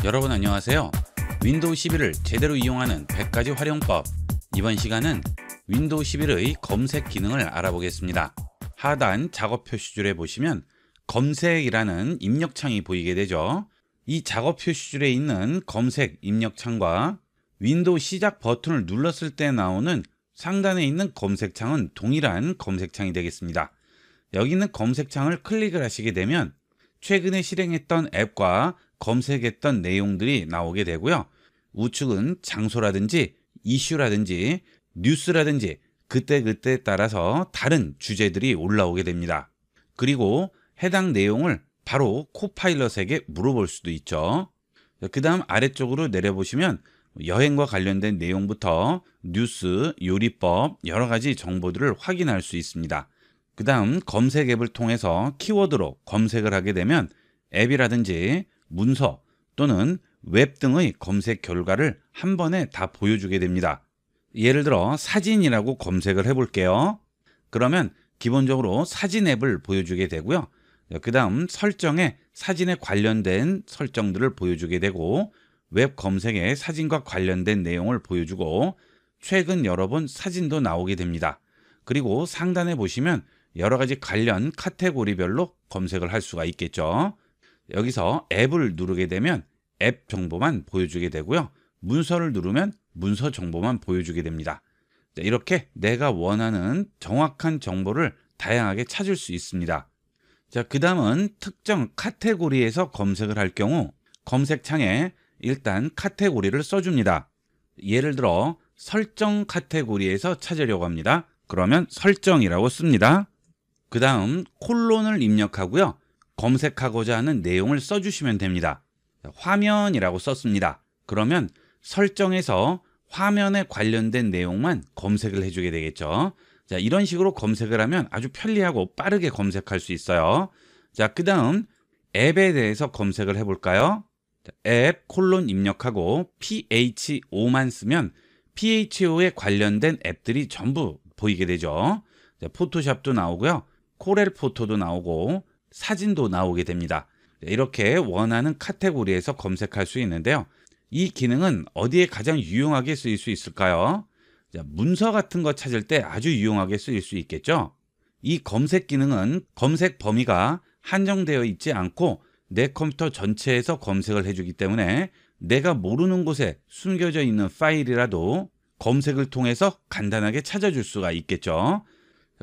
여러분 안녕하세요. 윈도우 11을 제대로 이용하는 100가지 활용법. 이번 시간은 윈도우 11의 검색 기능을 알아보겠습니다. 하단 작업 표시줄에 보시면 검색이라는 입력창이 보이게 되죠. 이 작업 표시줄에 있는 검색 입력창과 윈도우 시작 버튼을 눌렀을 때 나오는 상단에 있는 검색창은 동일한 검색창이 되겠습니다. 여기 있는 검색창을 클릭을 하시게 되면 최근에 실행했던 앱과 검색했던 내용들이 나오게 되고요. 우측은 장소라든지 이슈라든지 뉴스라든지 그때그때 따라서 다른 주제들이 올라오게 됩니다. 그리고 해당 내용을 바로 코파일럿에게 물어볼 수도 있죠. 그 다음 아래쪽으로 내려보시면 여행과 관련된 내용부터 뉴스, 요리법, 여러 가지 정보들을 확인할 수 있습니다. 그 다음 검색 앱을 통해서 키워드로 검색을 하게 되면 앱이라든지 문서 또는 웹 등의 검색 결과를 한 번에 다 보여주게 됩니다. 예를 들어 사진이라고 검색을 해볼게요. 그러면 기본적으로 사진 앱을 보여주게 되고요. 그 다음 설정에 사진에 관련된 설정들을 보여주게 되고 웹 검색에 사진과 관련된 내용을 보여주고 최근 여러 번 사진도 나오게 됩니다. 그리고 상단에 보시면 여러 가지 관련 카테고리별로 검색을 할 수가 있겠죠. 여기서 앱을 누르게 되면 앱 정보만 보여주게 되고요. 문서를 누르면 문서 정보만 보여주게 됩니다. 이렇게 내가 원하는 정확한 정보를 다양하게 찾을 수 있습니다. 자, 그 다음은 특정 카테고리에서 검색을 할 경우 검색창에 일단 카테고리를 써줍니다. 예를 들어 설정 카테고리에서 찾으려고 합니다. 그러면 설정이라고 씁니다. 그 다음 콜론을 입력하고요. 검색하고자 하는 내용을 써주시면 됩니다. 화면이라고 썼습니다. 그러면 설정에서 화면에 관련된 내용만 검색을 해주게 되겠죠. 자, 이런 식으로 검색을 하면 아주 편리하고 빠르게 검색할 수 있어요. 자, 그 다음 앱에 대해서 검색을 해볼까요? 자, 앱 콜론 입력하고 PHO만 쓰면 PHO에 관련된 앱들이 전부 보이게 되죠. 자, 포토샵도 나오고요. 코렐 포토도 나오고 사진도 나오게 됩니다. 이렇게 원하는 카테고리에서 검색할 수 있는데요. 이 기능은 어디에 가장 유용하게 쓰일 수 있을까요? 자, 문서 같은 거 찾을 때 아주 유용하게 쓰일 수 있겠죠. 이 검색 기능은 검색 범위가 한정되어 있지 않고 내 컴퓨터 전체에서 검색을 해주기 때문에 내가 모르는 곳에 숨겨져 있는 파일이라도 검색을 통해서 간단하게 찾아줄 수가 있겠죠.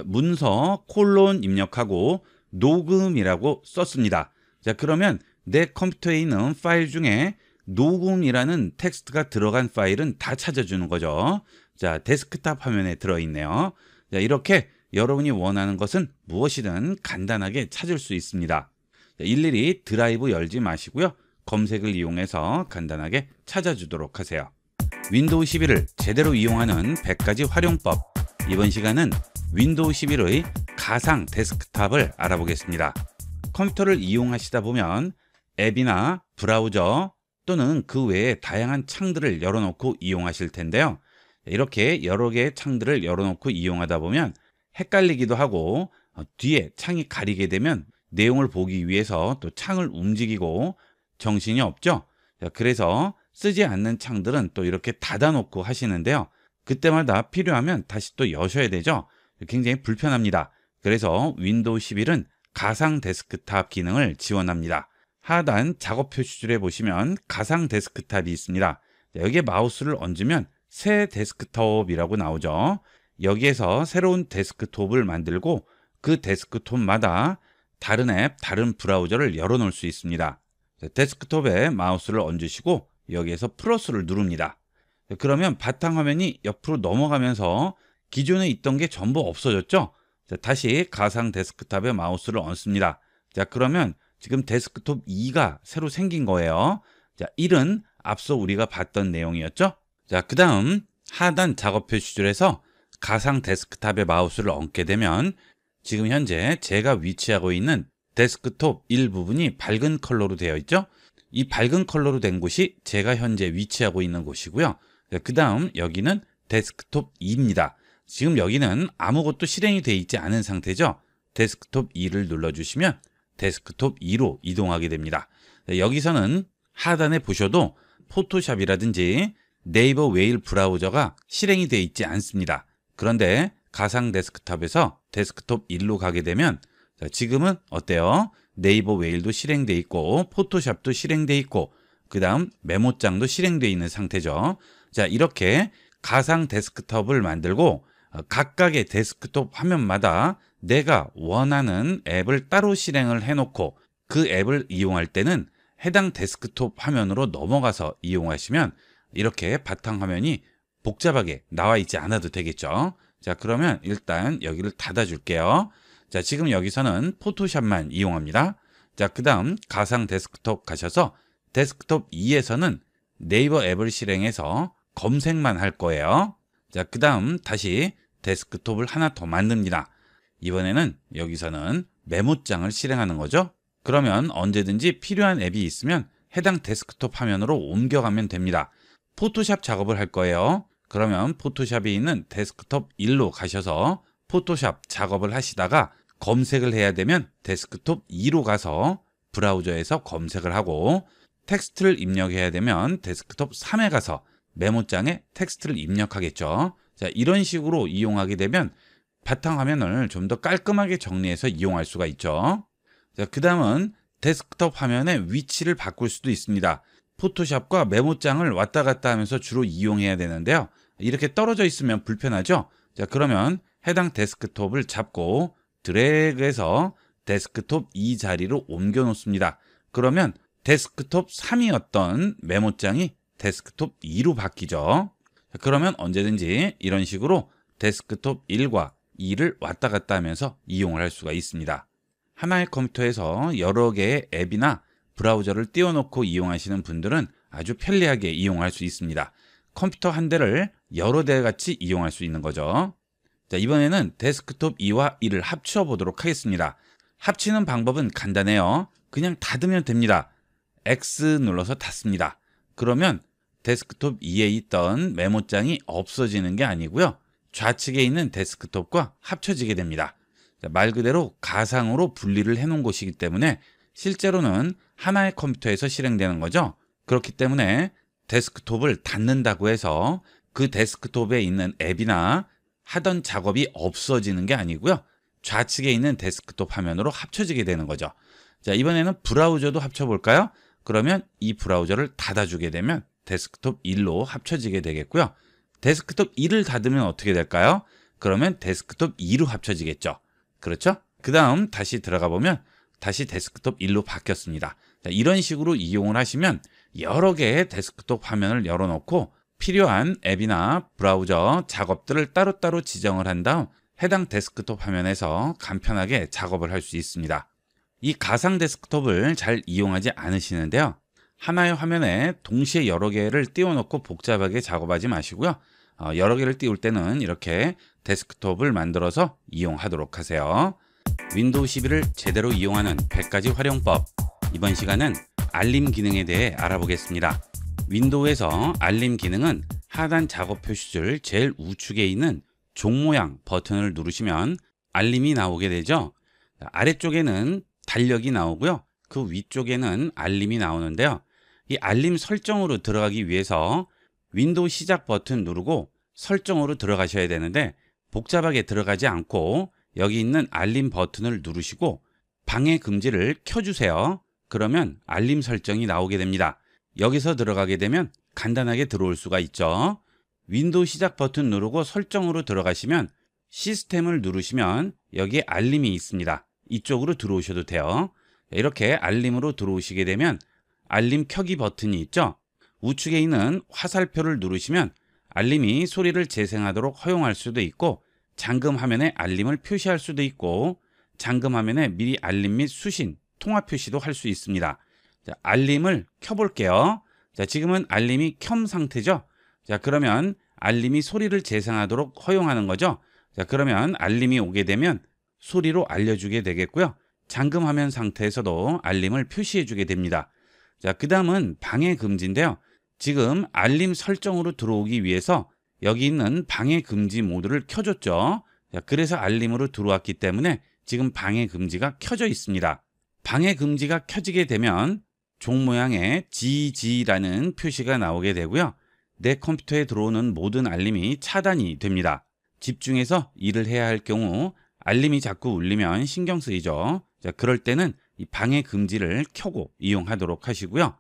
문서 콜론 입력하고 녹음이라고 썼습니다. 자, 그러면 내 컴퓨터에 있는 파일 중에 녹음이라는 텍스트가 들어간 파일은 다 찾아주는 거죠. 자, 데스크탑 화면에 들어있네요. 자, 이렇게 여러분이 원하는 것은 무엇이든 간단하게 찾을 수 있습니다. 자, 일일이 드라이브 열지 마시고요. 검색을 이용해서 간단하게 찾아주도록 하세요. 윈도우 11을 제대로 이용하는 100가지 활용법. 이번 시간은 윈도우 11의 가상 데스크탑을 알아보겠습니다. 컴퓨터를 이용하시다 보면 앱이나 브라우저 또는 그 외에 다양한 창들을 열어놓고 이용하실 텐데요. 이렇게 여러 개의 창들을 열어놓고 이용하다 보면 헷갈리기도 하고 뒤에 창이 가리게 되면 내용을 보기 위해서 또 창을 움직이고 정신이 없죠. 그래서 쓰지 않는 창들은 또 이렇게 닫아놓고 하시는데요. 그때마다 필요하면 다시 또 여셔야 되죠. 굉장히 불편합니다. 그래서 윈도우 11은 가상 데스크탑 기능을 지원합니다. 하단 작업 표시줄에 보시면 가상 데스크탑이 있습니다. 여기에 마우스를 얹으면 새 데스크톱이라고 나오죠. 여기에서 새로운 데스크톱을 만들고 그 데스크톱마다 다른 앱, 다른 브라우저를 열어놓을 수 있습니다. 데스크톱에 마우스를 얹으시고 여기에서 플러스를 누릅니다. 그러면 바탕화면이 옆으로 넘어가면서 기존에 있던 게 전부 없어졌죠? 자, 다시 가상 데스크탑에 마우스를 얹습니다. 자, 그러면 지금 데스크톱 2가 새로 생긴 거예요. 자, 1은 앞서 우리가 봤던 내용이었죠? 자, 그 다음 하단 작업 표시줄에서 가상 데스크탑에 마우스를 얹게 되면 지금 현재 제가 위치하고 있는 데스크톱 일부분이 밝은 컬러로 되어 있죠? 이 밝은 컬러로 된 곳이 제가 현재 위치하고 있는 곳이고요. 그 다음 여기는 데스크톱 2입니다. 지금 여기는 아무것도 실행이 되어 있지 않은 상태죠. 데스크톱 2를 눌러주시면 데스크톱 2로 이동하게 됩니다. 여기서는 하단에 보셔도 포토샵이라든지 네이버 웨일 브라우저가 실행이 되어 있지 않습니다. 그런데 가상 데스크톱에서 데스크톱 1로 가게 되면 지금은 어때요? 네이버 웨일도 실행되어 있고 포토샵도 실행되어 있고 그 다음 메모장도 실행되어 있는 상태죠. 자, 이렇게 가상 데스크톱을 만들고 각각의 데스크톱 화면마다 내가 원하는 앱을 따로 실행을 해놓고 그 앱을 이용할 때는 해당 데스크톱 화면으로 넘어가서 이용하시면 이렇게 바탕화면이 복잡하게 나와 있지 않아도 되겠죠. 자, 그러면 일단 여기를 닫아 줄게요. 자, 지금 여기서는 포토샵만 이용합니다. 자, 그 다음 가상 데스크톱 가셔서 데스크톱 2에서는 네이버 앱을 실행해서 검색만 할 거예요. 자, 그 다음 다시 데스크톱을 하나 더 만듭니다. 이번에는 여기서는 메모장을 실행하는 거죠. 그러면 언제든지 필요한 앱이 있으면 해당 데스크톱 화면으로 옮겨가면 됩니다. 포토샵 작업을 할 거예요. 그러면 포토샵이 있는 데스크톱 1로 가셔서 포토샵 작업을 하시다가 검색을 해야 되면 데스크톱 2로 가서 브라우저에서 검색을 하고 텍스트를 입력해야 되면 데스크톱 3에 가서 메모장에 텍스트를 입력하겠죠. 자, 이런 식으로 이용하게 되면 바탕화면을 좀 더 깔끔하게 정리해서 이용할 수가 있죠. 자, 그 다음은 데스크톱 화면의 위치를 바꿀 수도 있습니다. 포토샵과 메모장을 왔다 갔다 하면서 주로 이용해야 되는데요. 이렇게 떨어져 있으면 불편하죠. 자, 그러면 해당 데스크톱을 잡고 드래그해서 데스크톱 2 자리로 옮겨 놓습니다. 그러면 데스크톱 3이었던 메모장이 데스크톱 2로 바뀌죠. 자, 그러면 언제든지 이런 식으로 데스크톱 1과 2를 왔다 갔다 하면서 이용을 할 수가 있습니다. 하나의 컴퓨터에서 여러 개의 앱이나 브라우저를 띄워놓고 이용하시는 분들은 아주 편리하게 이용할 수 있습니다. 컴퓨터 한 대를 여러 대 같이 이용할 수 있는 거죠. 자, 이번에는 데스크톱 2와 1을 합쳐 보도록 하겠습니다. 합치는 방법은 간단해요. 그냥 닫으면 됩니다. X 눌러서 닫습니다. 그러면 데스크톱 2에 있던 메모장이 없어지는 게 아니고요. 좌측에 있는 데스크톱과 합쳐지게 됩니다. 자, 말 그대로 가상으로 분리를 해놓은 곳이기 때문에 실제로는 하나의 컴퓨터에서 실행되는 거죠. 그렇기 때문에 데스크톱을 닫는다고 해서 그 데스크톱에 있는 앱이나 하던 작업이 없어지는 게 아니고요. 좌측에 있는 데스크톱 화면으로 합쳐지게 되는 거죠. 자, 이번에는 브라우저도 합쳐볼까요? 그러면 이 브라우저를 닫아주게 되면 데스크톱 1로 합쳐지게 되겠고요. 데스크톱 1을 닫으면 어떻게 될까요? 그러면 데스크톱 2로 합쳐지겠죠. 그렇죠? 그 다음 다시 들어가 보면 다시 데스크톱 1로 바뀌었습니다. 자, 이런 식으로 이용을 하시면 여러 개의 데스크톱 화면을 열어놓고 필요한 앱이나 브라우저 작업들을 따로따로 지정을 한 다음 해당 데스크톱 화면에서 간편하게 작업을 할 수 있습니다. 이 가상 데스크톱을 잘 이용하지 않으시는데요. 하나의 화면에 동시에 여러 개를 띄워놓고 복잡하게 작업하지 마시고요. 여러 개를 띄울 때는 이렇게 데스크톱을 만들어서 이용하도록 하세요. 윈도우 11을 제대로 이용하는 100가지 활용법. 이번 시간은 알림 기능에 대해 알아보겠습니다. 윈도우에서 알림 기능은 하단 작업 표시줄 제일 우측에 있는 종 모양 버튼을 누르시면 알림이 나오게 되죠. 아래쪽에는 달력이 나오고요. 그 위쪽에는 알림이 나오는데요. 이 알림 설정으로 들어가기 위해서 윈도우 시작 버튼 누르고 설정으로 들어가셔야 되는데 복잡하게 들어가지 않고 여기 있는 알림 버튼을 누르시고 방해 금지를 켜주세요. 그러면 알림 설정이 나오게 됩니다. 여기서 들어가게 되면 간단하게 들어올 수가 있죠. 윈도우 시작 버튼 누르고 설정으로 들어가시면 시스템을 누르시면 여기에 알림이 있습니다. 이쪽으로 들어오셔도 돼요. 이렇게 알림으로 들어오시게 되면 알림 켜기 버튼이 있죠. 우측에 있는 화살표를 누르시면 알림이 소리를 재생하도록 허용할 수도 있고 잠금 화면에 알림을 표시할 수도 있고 잠금 화면에 미리 알림 및 수신, 통화 표시도 할 수 있습니다. 자, 알림을 켜볼게요. 자, 지금은 알림이 켬 상태죠. 자, 그러면 알림이 소리를 재생하도록 허용하는 거죠. 자, 그러면 알림이 오게 되면 소리로 알려주게 되겠고요. 잠금 화면 상태에서도 알림을 표시해 주게 됩니다. 자, 그 다음은 방해 금지인데요. 지금 알림 설정으로 들어오기 위해서 여기 있는 방해 금지 모드를 켜줬죠. 자, 그래서 알림으로 들어왔기 때문에 지금 방해 금지가 켜져 있습니다. 방해 금지가 켜지게 되면 종 모양의 GG라는 표시가 나오게 되고요. 내 컴퓨터에 들어오는 모든 알림이 차단이 됩니다. 집중해서 일을 해야 할 경우 알림이 자꾸 울리면 신경 쓰이죠. 자, 그럴 때는 이 방해 금지를 켜고 이용하도록 하시고요.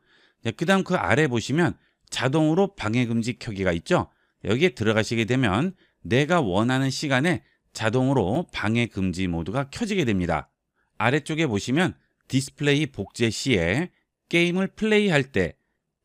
그 다음 그 아래 보시면 자동으로 방해 금지 켜기가 있죠. 여기에 들어가시게 되면 내가 원하는 시간에 자동으로 방해 금지 모드가 켜지게 됩니다. 아래쪽에 보시면 디스플레이 복제 시에 게임을 플레이할 때,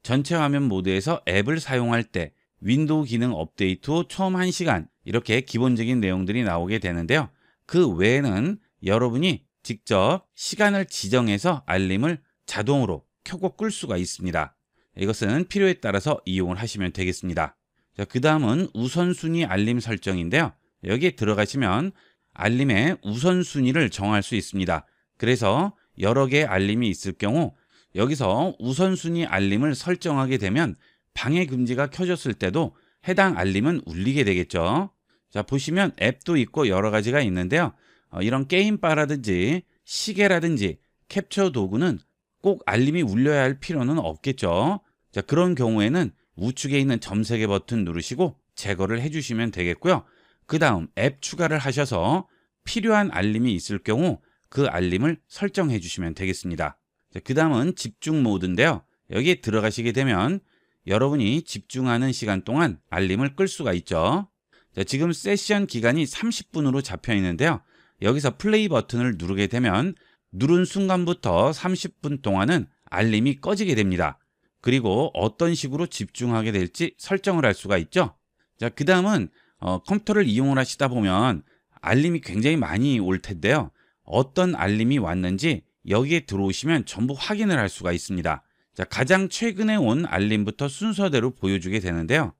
전체 화면 모드에서 앱을 사용할 때, 윈도우 기능 업데이트 후 처음 1시간 이렇게 기본적인 내용들이 나오게 되는데요. 그 외에는 여러분이 직접 시간을 지정해서 알림을 자동으로 켜고 끌 수가 있습니다. 이것은 필요에 따라서 이용을 하시면 되겠습니다. 자, 그 다음은 우선순위 알림 설정인데요. 여기에 들어가시면 알림의 우선순위를 정할 수 있습니다. 그래서 여러 개의 알림이 있을 경우 여기서 우선순위 알림을 설정하게 되면 방해 금지가 켜졌을 때도 해당 알림은 울리게 되겠죠. 자, 보시면 앱도 있고 여러 가지가 있는데요. 이런 게임바라든지 시계라든지 캡처 도구는 꼭 알림이 울려야 할 필요는 없겠죠. 자, 그런 경우에는 우측에 있는 점 3개 버튼 누르시고 제거를 해주시면 되겠고요. 그 다음 앱 추가를 하셔서 필요한 알림이 있을 경우 그 알림을 설정해 주시면 되겠습니다. 그 다음은 집중 모드인데요. 여기에 들어가시게 되면 여러분이 집중하는 시간 동안 알림을 끌 수가 있죠. 자, 지금 세션 기간이 30분으로 잡혀 있는데요. 여기서 플레이 버튼을 누르게 되면 누른 순간부터 30분 동안은 알림이 꺼지게 됩니다. 그리고 어떤 식으로 집중하게 될지 설정을 할 수가 있죠. 자, 그 다음은 컴퓨터를 이용을 하시다 보면 알림이 굉장히 많이 올 텐데요. 어떤 알림이 왔는지 여기에 들어오시면 전부 확인을 할 수가 있습니다. 자, 가장 최근에 온 알림부터 순서대로 보여주게 되는데요.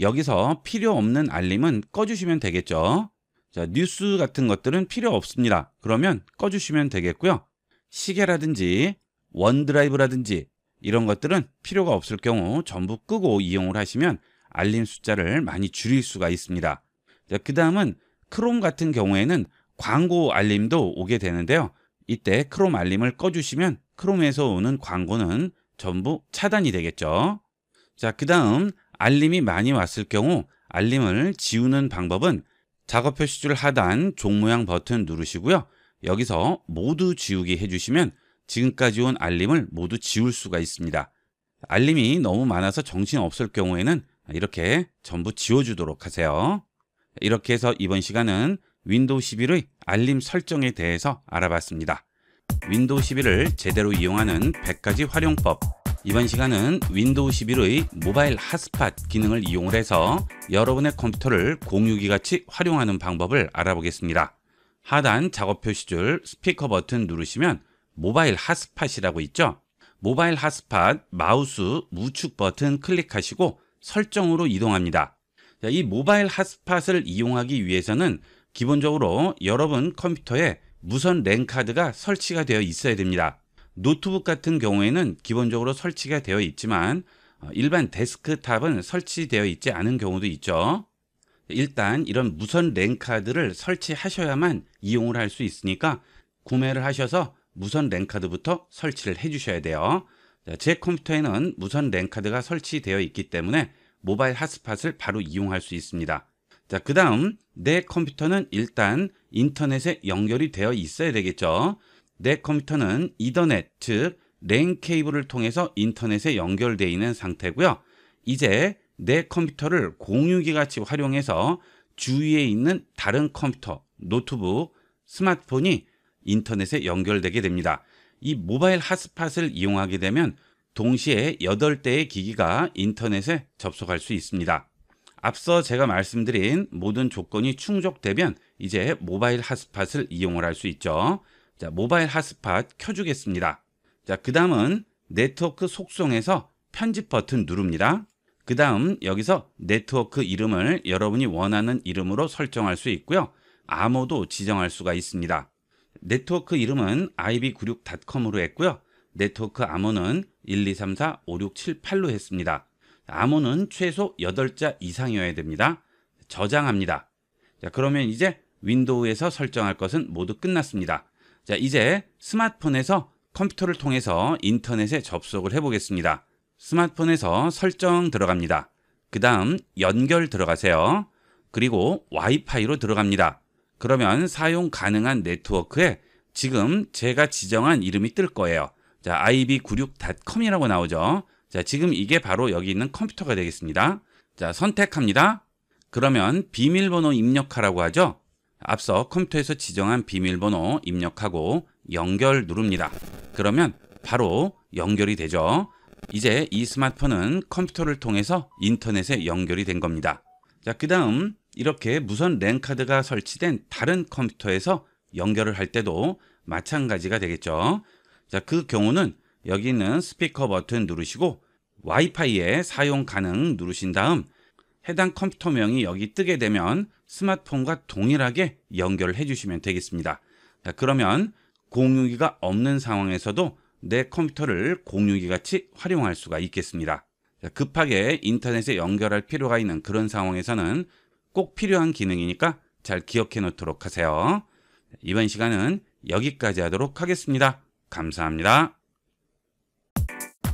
여기서 필요 없는 알림은 꺼주시면 되겠죠. 자, 뉴스 같은 것들은 필요 없습니다. 그러면 꺼주시면 되겠고요. 시계라든지 원드라이브라든지 이런 것들은 필요가 없을 경우 전부 끄고 이용을 하시면 알림 숫자를 많이 줄일 수가 있습니다. 자, 그 다음은 크롬 같은 경우에는 광고 알림도 오게 되는데요. 이때 크롬 알림을 꺼주시면 크롬에서 오는 광고는 전부 차단이 되겠죠. 자, 그 다음 알림이 많이 왔을 경우 알림을 지우는 방법은 작업 표시줄 하단 종 모양 버튼 누르시고요. 여기서 모두 지우기 해주시면 지금까지 온 알림을 모두 지울 수가 있습니다. 알림이 너무 많아서 정신 없을 경우에는 이렇게 전부 지워주도록 하세요. 이렇게 해서 이번 시간은 윈도우 11의 알림 설정에 대해서 알아봤습니다. 윈도우 11을 제대로 이용하는 100가지 활용법. 이번 시간은 윈도우 11의 모바일 핫스팟 기능을 이용을 해서 여러분의 컴퓨터를 공유기같이 활용하는 방법을 알아보겠습니다. 하단 작업 표시줄 스피커 버튼 누르시면 모바일 핫스팟이라고 있죠. 모바일 핫스팟 마우스 우측 버튼 클릭하시고 설정으로 이동합니다. 자, 이 모바일 핫스팟을 이용하기 위해서는 기본적으로 여러분 컴퓨터에 무선 랜 카드가 설치가 되어 있어야 됩니다. 노트북 같은 경우에는 기본적으로 설치가 되어 있지만 일반 데스크탑은 설치되어 있지 않은 경우도 있죠. 일단 이런 무선 랜 카드를 설치하셔야만 이용을 할 수 있으니까 구매를 하셔서 무선 랜 카드부터 설치를 해 주셔야 돼요. 제 컴퓨터에는 무선 랜 카드가 설치되어 있기 때문에 모바일 핫스팟을 바로 이용할 수 있습니다. 자, 그 다음 내 컴퓨터는 일단 인터넷에 연결이 되어 있어야 되겠죠. 내 컴퓨터는 이더넷, 즉 랜 케이블을 통해서 인터넷에 연결되어 있는 상태고요. 이제 내 컴퓨터를 공유기 같이 활용해서 주위에 있는 다른 컴퓨터, 노트북, 스마트폰이 인터넷에 연결되게 됩니다. 이 모바일 핫스팟을 이용하게 되면 동시에 8대의 기기가 인터넷에 접속할 수 있습니다. 앞서 제가 말씀드린 모든 조건이 충족되면 이제 모바일 핫스팟을 이용을 할 수 있죠. 자, 모바일 핫스팟 켜주겠습니다. 자, 그 다음은 네트워크 속성에서 편집 버튼 누릅니다. 그 다음 여기서 네트워크 이름을 여러분이 원하는 이름으로 설정할 수 있고요. 암호도 지정할 수가 있습니다. 네트워크 이름은 ib96.com으로 했고요. 네트워크 암호는 123456778로 했습니다. 암호는 최소 8자 이상이어야 됩니다. 저장합니다. 자, 그러면 이제 윈도우에서 설정할 것은 모두 끝났습니다. 자, 이제 스마트폰에서 컴퓨터를 통해서 인터넷에 접속을 해보겠습니다. 스마트폰에서 설정 들어갑니다. 그 다음 연결 들어가세요. 그리고 와이파이로 들어갑니다. 그러면 사용 가능한 네트워크에 지금 제가 지정한 이름이 뜰 거예요. 자, ib96.com이라고 나오죠. 자, 지금 이게 바로 여기 있는 컴퓨터가 되겠습니다. 자, 선택합니다. 그러면 비밀번호 입력하라고 하죠. 앞서 컴퓨터에서 지정한 비밀번호 입력하고 연결 누릅니다. 그러면 바로 연결이 되죠. 이제 이 스마트폰은 컴퓨터를 통해서 인터넷에 연결이 된 겁니다. 자, 그 다음 이렇게 무선 랜카드가 설치된 다른 컴퓨터에서 연결을 할 때도 마찬가지가 되겠죠. 자, 그 경우는 여기 있는 스피커 버튼 누르시고 와이파이에 사용 가능 누르신 다음 해당 컴퓨터명이 여기 뜨게 되면 스마트폰과 동일하게 연결을 해주시면 되겠습니다. 자, 그러면 공유기가 없는 상황에서도 내 컴퓨터를 공유기 같이 활용할 수가 있겠습니다. 자, 급하게 인터넷에 연결할 필요가 있는 그런 상황에서는 꼭 필요한 기능이니까 잘 기억해 놓도록 하세요. 이번 시간은 여기까지 하도록 하겠습니다. 감사합니다.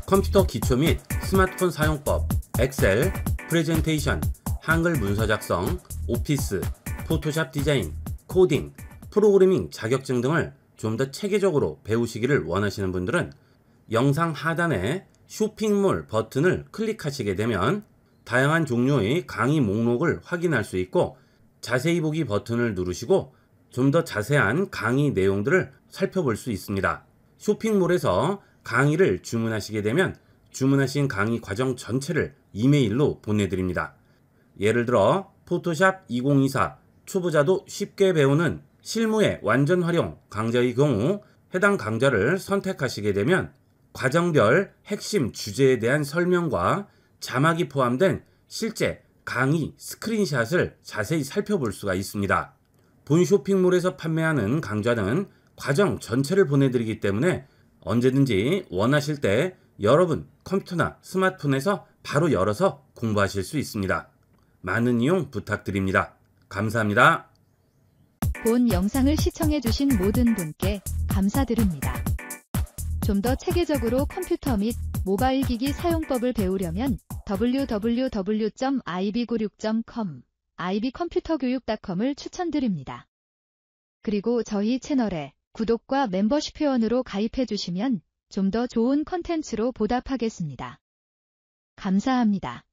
컴퓨터 기초 및 스마트폰 사용법, 엑셀, 프레젠테이션, 한글 문서 작성, 오피스, 포토샵 디자인, 코딩, 프로그래밍 자격증 등을 좀 더 체계적으로 배우시기를 원하시는 분들은 영상 하단에 쇼핑몰 버튼을 클릭하시게 되면 다양한 종류의 강의 목록을 확인할 수 있고 자세히 보기 버튼을 누르시고 좀 더 자세한 강의 내용들을 살펴볼 수 있습니다. 쇼핑몰에서 강의를 주문하시게 되면 주문하신 강의 과정 전체를 이메일로 보내드립니다. 예를 들어 포토샵 2024 초보자도 쉽게 배우는 실무의 완전 활용 강좌의 경우 해당 강좌를 선택하시게 되면 과정별 핵심 주제에 대한 설명과 자막이 포함된 실제 강의 스크린샷을 자세히 살펴볼 수가 있습니다. 본 쇼핑몰에서 판매하는 강좌는 과정 전체를 보내드리기 때문에 언제든지 원하실 때 여러분 컴퓨터나 스마트폰에서 바로 열어서 공부하실 수 있습니다. 많은 이용 부탁드립니다. 감사합니다. 본 영상을 시청해주신 모든 분께 감사드립니다. 좀 더 체계적으로 컴퓨터 및 모바일 기기 사용법을 배우려면 www.ib96.com, ibcomputer교육.com을 추천드립니다. 그리고 저희 채널에 구독과 멤버십 회원으로 가입해주시면 좀 더 좋은 컨텐츠로 보답하겠습니다. 감사합니다.